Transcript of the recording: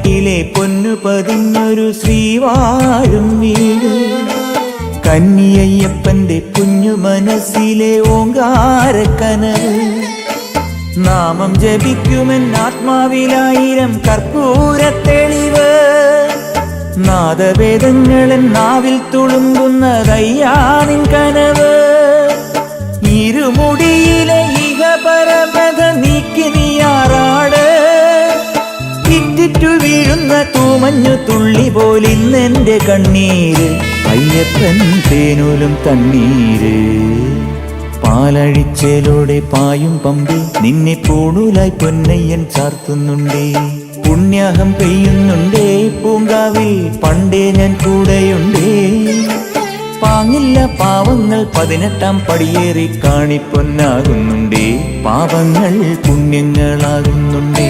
വീട്ടിലെ പൊന്നു പതിഞ്ഞൊരു ശ്രീവാഴും വീട്. കന്നിയയ്യപ്പന്റെ കുഞ്ഞു മനസ്സിലെ ഓങ്കാരക്കനവ്. നാമം ജപിക്കുമെൻ ആത്മാവിലായിരം കർപ്പൂരത്തെളിവ്. നാദവേദങ്ങളൻ നാവിൽ തുളുമ്പുന്നതയ്യാനിൻ കനവ്. ഇരുമുടിയിലെ ഇഹപരമത നീക്കി നീയാറാട്. ഇറ്റിറ്റു വീഴുന്ന തൂമഞ്ഞു തുള്ളി പോലിന്നെന്റെ കണ്ണീര്. അയ്യപ്പൻ തേനൂലും തണ്ണീര്. പാലഴിച്ചേലോടെ പായും പമ്പി നിന്നെ പൂണൂലായി പൊന്നയ്യൻ ചാർത്തുന്നുണ്ടേ. പുണ്യാഹം പെയ്യുന്നുണ്ടേ പൂങ്കാവിൽ പണ്ടേ ഞാൻ കൂടെയുണ്ടേ. പാങ്ങില്ല പാവങ്ങൾ 18-ാം പടിയേറി കാണിപ്പൊന്നാകുന്നുണ്ടേ. പാപങ്ങൾ പുണ്യങ്ങളാകുന്നുണ്ടേ.